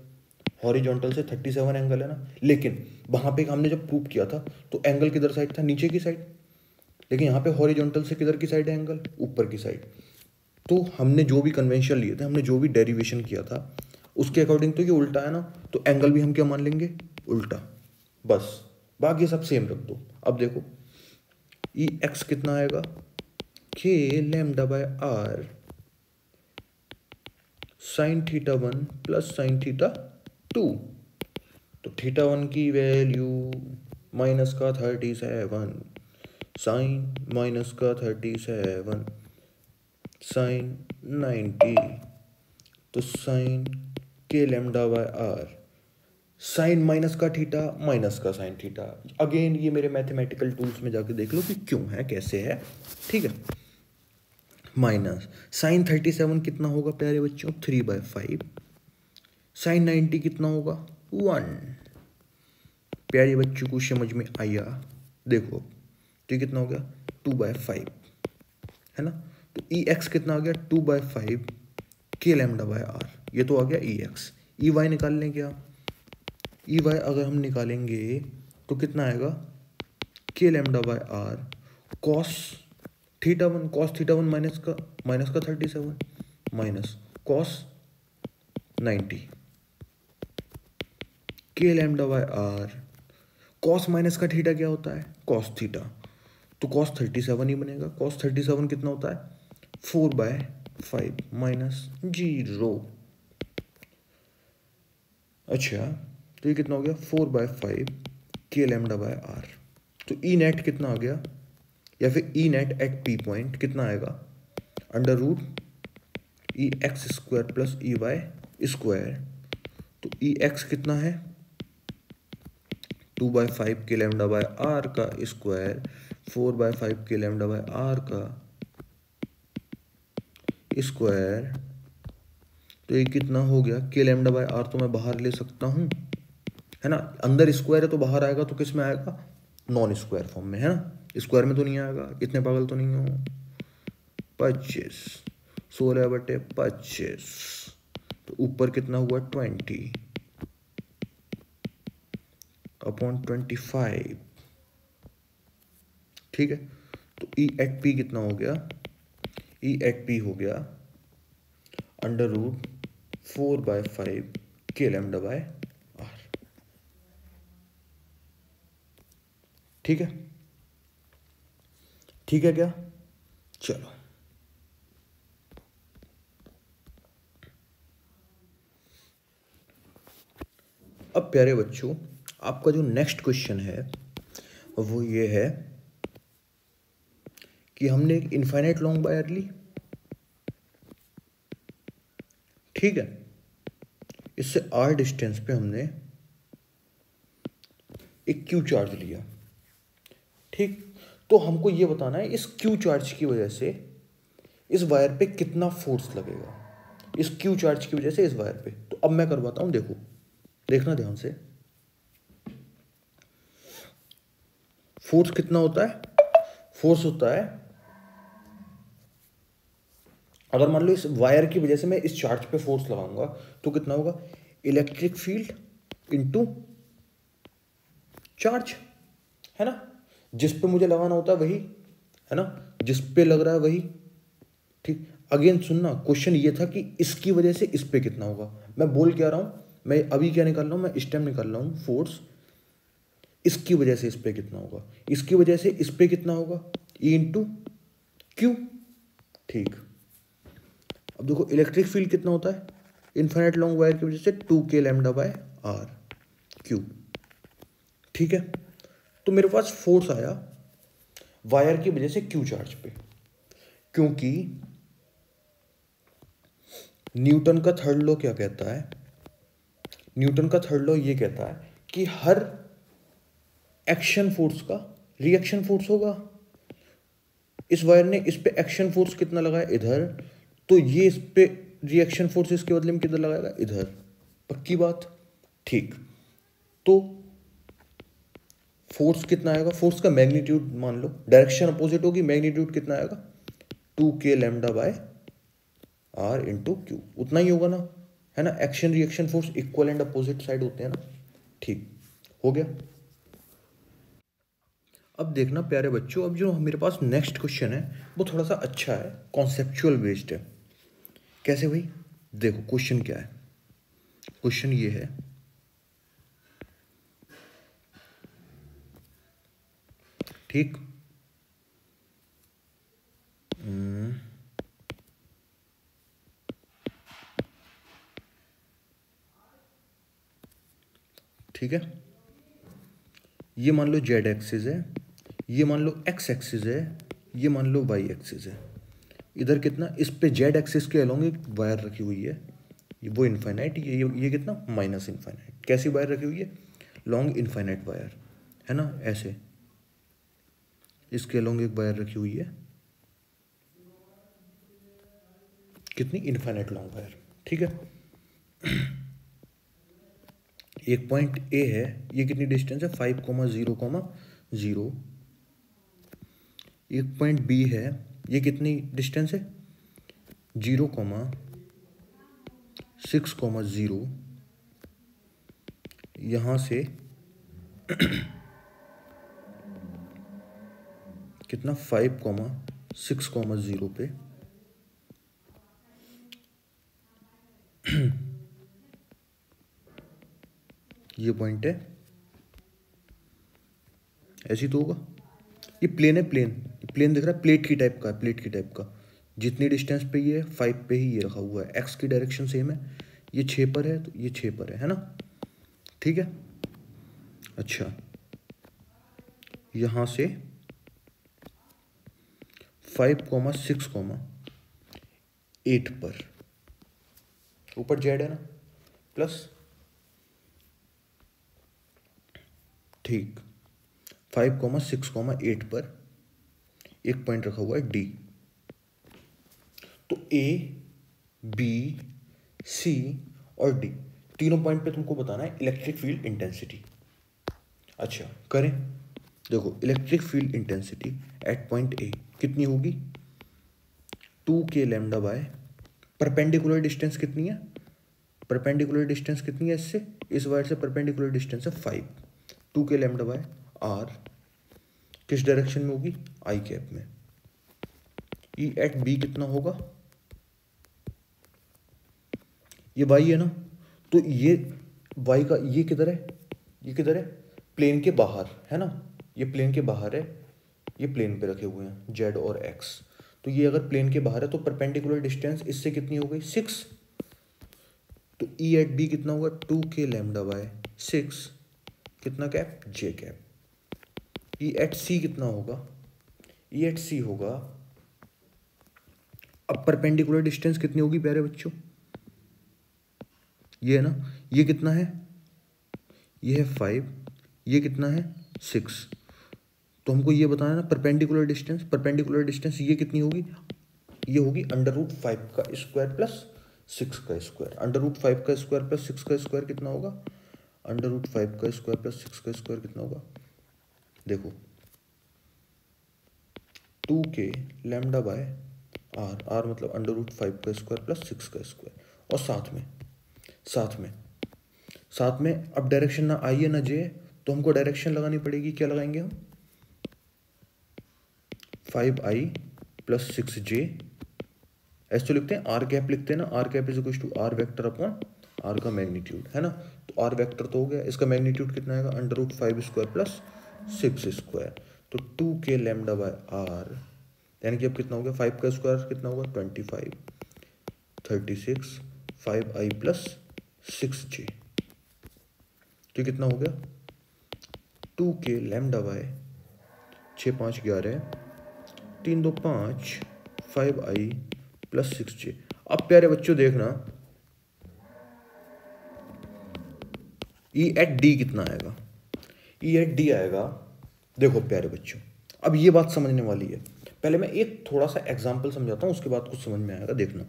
हॉरिजॉन्टल से 37 एंगल है ना। लेकिन वहाँ पे हमने जब प्रूव किया था तो एंगल किधर साइड था, नीचे की साइड, लेकिन यहाँ पे हॉरिजॉन्टल से किधर की साइड है एंगल, ऊपर की साइड। तो हमने जो भी कन्वेंशन लिए थे, हमने जो भी डेरिवेशन किया था उसके अकॉर्डिंग तो ये उल्टा है ना, तो एंगल भी हम क्या मान लेंगे, उल्टा, बस बाकी सब सेम रख दो। अब देखो ई एक्स कितना आएगा, k lambda by r sine θ1 plus sine θ2। तो θ1 की वैल्यू माइनस का 37, साइन माइनस का 37, साइन 90, तो sine k lambda by r, sine minus का थीटा माइनस का साइन थीटा। अगेन ये मेरे मैथमेटिकल टूल्स में जाके देख लो कि क्यों है, कैसे है, ठीक है। माइनस साइन 37 कितना होगा प्यारे बच्चों, 3/5, साइन 90 कितना होगा, 1। प्यारे बच्चों को समझ में आया, देखो तो ये कितना हो गया, 2/5, है ना। तो ई एक्स कितना आ गया, 2/5 के लैम्डा बाय आर, ये तो आ गया ई एक्स। ई वाई निकाल लें क्या, ई वाई अगर हम निकालेंगे तो कितना आएगा, k lambda by r cos θ1, cos θ1 minus का 37 minus cos 90 k lambda by r, cos minus का थीटा क्या होता है, कॉस थीटा, तो कॉस 37 ही बनेगा। कॉस 37 कितना होता है, 4/5 माइनस 0। अच्छा तो ये कितना हो गया, 4/5 के लैम्डा बाय आर। तो ई नेट कितना आ गया, या फिर E net at P point कितना आएगा, under root E x square plus E y square. तो ई एक्स कितना है 2/5 के लैम्डा बाय आर का square 4/5 k lambda by r का स्क्वायर। तो ये कितना हो गया के लैम्डा बाय आर तो मैं बाहर ले सकता हूँ है ना, अंदर स्क्वायर है तो बाहर आएगा तो किस में आएगा, नॉन स्क्वायर फॉर्म में है ना, स्क्वायर में तो नहीं आएगा, इतने पागल तो नहीं हो। 25 16/25 तो ऊपर कितना हुआ 20/25। ठीक है, तो ई एट पी कितना हो गया, ई एट पी हो गया under root 4/5 k lambda by are. ठीक है, ठीक है क्या, चलो अब प्यारे बच्चों आपका जो नेक्स्ट क्वेश्चन है वो ये है कि हमने एक इनफाइनाइट लॉन्ग वायर ली, ठीक है, इससे आर डिस्टेंस पे हमने एक क्यू चार्ज लिया, ठीक। तो हमको ये बताना है इस क्यू चार्ज की वजह से इस वायर पे कितना फोर्स लगेगा, इस क्यू चार्ज की वजह से इस वायर पे। तो अब मैं करवाता हूं, देखो देखना ध्यान से, फोर्स कितना होता है, फोर्स होता है अगर मान लो इस वायर की वजह से मैं इस चार्ज पे फोर्स लगाऊंगा तो कितना होगा, इलेक्ट्रिक फील्ड इनटू चार्ज, है ना, जिस पे मुझे लगाना होता है वही, है ना, जिस पे लग रहा है वही, ठीक। अगेन सुनना, क्वेश्चन ये था कि इसकी वजह से इस पे कितना होगा। मैं बोल क्या रहा हूं, मैं अभी क्या निकाल रहा हूं, मैं स्टेम निकाल रहा हूं, फोर्स इसकी वजह से इस पे कितना होगा, इसकी वजह से इस पे कितना होगा, ई इंटू क्यू, ठीक। अब देखो इलेक्ट्रिक फील्ड कितना होता है इनफाइनाइट लॉन्ग वायर की वजह से 2k lambda by are Q, ठीक है। तो मेरे पास फोर्स आया वायर की वजह से क्यू चार्ज पे, क्योंकि न्यूटन का थर्ड लॉ क्या कहता है, न्यूटन का थर्ड लॉ ये कहता है कि हर एक्शन फोर्स का रिएक्शन फोर्स होगा। इस वायर ने इस पे एक्शन फोर्स कितना लगाया इधर, तो ये इस पे रिएक्शन फोर्स इसके बदले में कितना लगाएगा इधर, पक्की बात, ठीक। तो फोर्स कितना आएगा, फोर्स का मैग्नीट्यूड मान लो, डायरेक्शन अपोजिट होगी, मैग्नीट्यूड कितना आएगा 2k lambda by r into q, उतना ही होगा ना, है ना, action reaction force equal and opposite side होते हैं ना, ठीक हो गया। अब देखना प्यारे बच्चों, अब जो मेरे पास नेक्स्ट क्वेश्चन है वो थोड़ा सा अच्छा है, कॉन्सेप्चुअल बेस्ड है। कैसे भाई, देखो क्वेश्चन क्या है, क्वेश्चन ये है ठीक, ठीक है, ये मान लो जेड एक्सिस है, ये मान लो एक्स एक्सिस है, ये मान लो वाई एक्सिस है। इधर कितना, इस पे जेड एक्सिस के अलोंग एक वायर रखी हुई है, वो इनफाइनाइट, ये कितना माइनस इनफाइनाइट, कैसी वायर रखी हुई है, लॉन्ग इनफाइनाइट वायर, है ना, ऐसे इसके अलोंग एक वायर रखी हुई है, कितनी इनफाइनाइट लॉन्ग वायर, ठीक है। एक पॉइंट ए है, ये कितनी डिस्टेंस है 5,0,0। एक पॉइंट बी है, ये कितनी डिस्टेंस है 0,6,0। यहाँ से कितना 5,6,0 पे ये पॉइंट है, ऐसी तो होगा, ये प्लेन है, प्लेन, प्लेन दिख रहा है, प्लेट की टाइप का है, प्लेट की टाइप का, जितनी डिस्टेंस पे ये है 5 पे ही ये रखा हुआ है, एक्स की डायरेक्शन सेम है, ये 6 पर है तो ये 6 पर है ना, ठीक है। अच्छा, यहाँ से 5,6,8 पर, ऊपर जेड है ना, प्लस, ठीक, 5,6,8 पर एक पॉइंट रखा हुआ है डी। तो ए, बी, सी और डी तीनों पॉइंट पे तुमको बताना है इलेक्ट्रिक फील्ड इंटेंसिटी। अच्छा करें, देखो electric field intensity at point A कितनी होगी, 2k lambda bye, perpendicular distance कितनी है, परपेंडिकुलर डिस्टेंस कितनी है इससे, इस वायर से परपेंडिकुलर डिस्टेंस है 5, 2k लैम्डा बाय आर, किस डायरेक्शन में होगी, आई कैप में। ई एट बी कितना होगा, ये वाई है ना, तो ये वाई का ये किधर है, ये किधर है, प्लेन के बाहर है ना, ये प्लेन के बाहर है, ये प्लेन पे रखे हुए हैं जेड और एक्स। तो ये अगर प्लेन के बाहर है तो परपेंडिकुलर डिस्टेंस इससे कितनी हो गई, 6। तो ई एट बी कितना होगा, 2k लैम्डा बाय 6, कितना cap, J cap. E at C कितना होगा, ई एट सी होगा, अब परपेंडिकुलर डिस्टेंस कितनी होगी प्यारे बच्चों, ये है ना, ये कितना है, ये है 5, ये कितना है 6। तो हमको ये बताना है ना परपेंडिकुलर डिस्टेंस, परपेंडिकुलर डिस्टेंस ये कितनी होगी, ये होगी √5 का स्क्वायर प्लस 6 का स्क्वायर। √5 का स्क्वायर प्लस 6 का स्क्वायर कितना होगा, √5 का स्क्वायर प्लस 6 का स्क्वायर कितना होगा, देखो 2k lambda by are, are मतलब √5 का स्क्वायर प्लस 6 का स्क्वायर, और साथ में अब डायरेक्शन ना आई है ना जे, तो हमको डायरेक्शन लगानी पड़ेगी, क्या लगाएंगे हम, 5i प्लस 6j, ऐसे तो लिखते हैं, आर कैप लिखते हैं ना, r cap is equal to r vector upon r का मैग्नीट्यूड है ना। तो आर वेक्टर तो हो गया, इसका मैग्नीट्यूड कितना आएगा, √5 स्क्वायर प्लस 6 स्क्वायर, तो 2k लैम्डा बाय आर, यानी कि अब कितना हो गया, 5 का स्क्वायर कितना होगा 25, 36, 5i प्लस 6j, तो कितना हो गया 2k lambda bye 6 5 11, 3 2 5, 5i plus 6j। अब प्यारे बच्चों देखना ई एट डी कितना आएगा, ई एट डी आएगा, देखो प्यारे बच्चों अब ये बात समझने वाली है, पहले मैं एक थोड़ा सा एग्जांपल समझाता हूं, उसके बाद कुछ समझ में आएगा, देखना।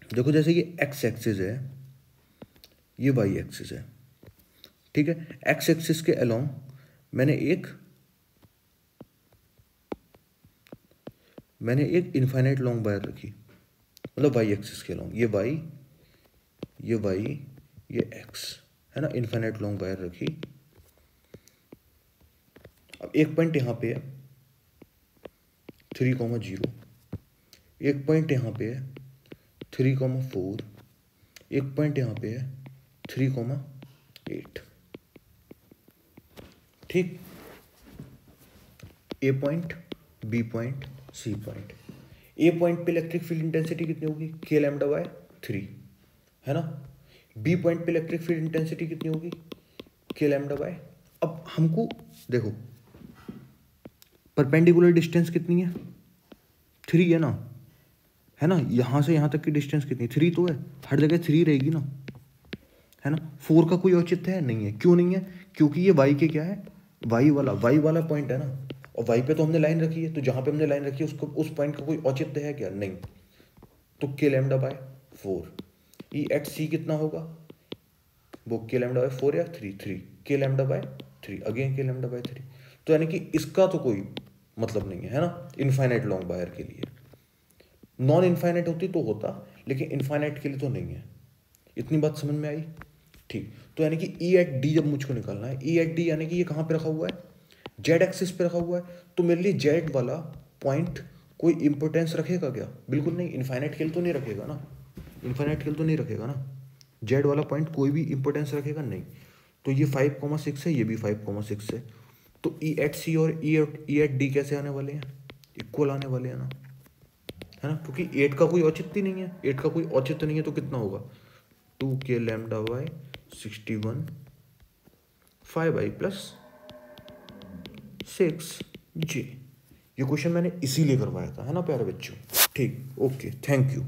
देखो जैसे ये एक्स एक्सिस है, ये वाई एक्सिस है, ठीक है, एक्स एक्सिस के अलोंग मैंने एक इनफाइनाइट लॉन्ग वायर रखी, मतलब वाई एक्सिस के अलोंग, ये वाई, ये एक्स है ना, इनफाइनाइट लॉन्ग वायर रखी। अब एक पॉइंट यहां पे है 3,0, एक पॉइंट यहां पे है 3,4, एक पॉइंट यहां पे है 3,8, ठीक, A point, B point, C point. A point पे इलेक्ट्रिक फील्ड इंटेंसिटी कितनी होगी, k लैम्डा बाय 3 है ना, बी पॉइंट पे इलेक्ट्रिक फील्ड इंटेंसिटी कितनी होगी, k लैम्डा बाय, अब हमको देखो परपेंडिकुलर डिस्टेंस कितनी है, 3 है ना, यहां से यहां तक की डिस्टेंस कितनी, 3 तो है, हर जगह 3 रहेगी ना, है ना, 4 का कोई औचित्य है नहीं है, क्यों नहीं है, क्योंकि ये y के क्या है, वाई वाला पॉइंट है ना, और y पे तो हमने लाइन रखी है, तो जहां पे हमने लाइन रखी है उसको उस पॉइंट का कोई औचित्य है क्या, नहीं, तो k lambda by 4। E at C कितना होगा, वो k लैम्डा बाय 4 या 3, k lambda by 3, again k lambda by 3, तो यानी कि इसका तो कोई मतलब नहीं है ना, इनफाइनाइट लॉन्ग वायर के लिए, नॉन इनफाइनाइट होती तो होता, लेकिन इनफाइनाइट के लिए तो नहीं है। इतनी बात समझ में आई, ठीक, तो यानी कि ई एट डी जब मुझको निकालना है, ई एट डी यानी कि ये कहाँ पे रखा हुआ है, जेड एक्सिस पे रखा हुआ है, तो मेरे लिए जेड वाला पॉइंट कोई इंपोर्टेंस रखेगा क्या, बिल्कुल नहीं, इनफाइनाइट के लिए तो नहीं रखेगा ना, इनफाइनाइट के लिए तो नहीं रखेगा ना, जेड वाला पॉइंट कोई भी इंपोर्टेंस रखेगा नहीं, तो ये 5,6 है, ये भी 5,6 है, तो ई एट सी और ई एट डी कैसे आने वाले हैं, इक्वल आने वाले हैं ना, है ना, क्योंकि 8 का कोई औचित्य नहीं है, 8 का कोई औचित्य नहीं है, तो कितना होगा 2k lambda bye 61, 5i plus 6, जी, ये क्वेश्चन मैंने इसीलिए करवाया था, है ना प्यारे बच्चों। ठीक, ओके, थैंक यू।